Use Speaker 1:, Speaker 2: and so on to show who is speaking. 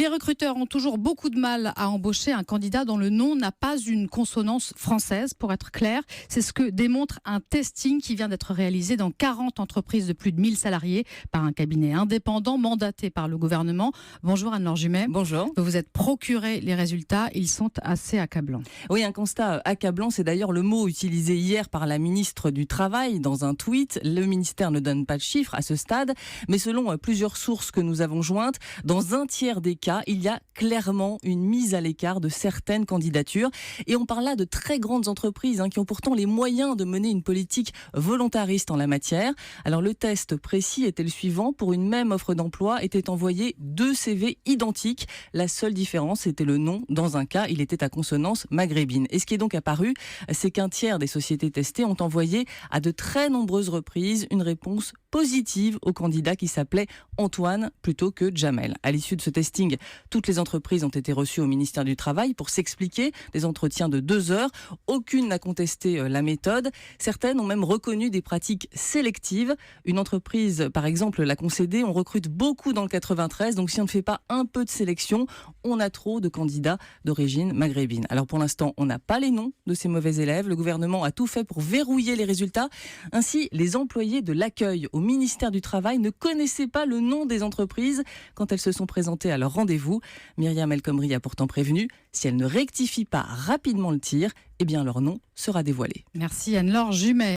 Speaker 1: Les recruteurs ont toujours beaucoup de mal à embaucher un candidat dont le nom n'a pas une consonance française, pour être clair. C'est ce que démontre un testing qui vient d'être réalisé dans 40 entreprises de plus de 1000 salariés par un cabinet indépendant mandaté par le gouvernement. Bonjour Anne-Laure Jumet.
Speaker 2: Bonjour.
Speaker 1: Vous vous êtes procuré les résultats, ils sont assez accablants.
Speaker 2: Oui, un constat accablant, c'est d'ailleurs le mot utilisé hier par la ministre du Travail dans un tweet. Le ministère ne donne pas de chiffres à ce stade, mais selon plusieurs sources que nous avons jointes, dans un tiers des cas, il y a clairement une mise à l'écart de certaines candidatures. Et on parle là de très grandes entreprises qui ont pourtant les moyens de mener une politique volontariste en la matière. Alors le test précis était le suivant. Pour une même offre d'emploi, étaient envoyés 2 CV identiques. La seule différence, c'était le nom. Dans un cas, il était à consonance maghrébine. Et ce qui est donc apparu, c'est qu'un tiers des sociétés testées ont envoyé à de très nombreuses reprises une réponse positive au candidat qui s'appelait Antoine plutôt que Jamel. À l'issue de ce testing, toutes les entreprises ont été reçues au ministère du Travail pour s'expliquer, des entretiens de 2 heures. Aucune n'a contesté la méthode. Certaines ont même reconnu des pratiques sélectives. Une entreprise, par exemple, l'a concédé. On recrute beaucoup dans le 93, donc si on ne fait pas un peu de sélection, on a trop de candidats d'origine maghrébine. Alors pour l'instant, on n'a pas les noms de ces mauvais élèves. Le gouvernement a tout fait pour verrouiller les résultats. Ainsi, les employés de l'accueil au ministère du Travail ne connaissaient pas le nom des entreprises quand elles se sont présentées à leur rendez-vous. Myriam El Khomri a pourtant prévenu, si elles ne rectifient pas rapidement le tir, eh bien leur nom sera dévoilé.
Speaker 1: Merci Anne-Laure Jumet.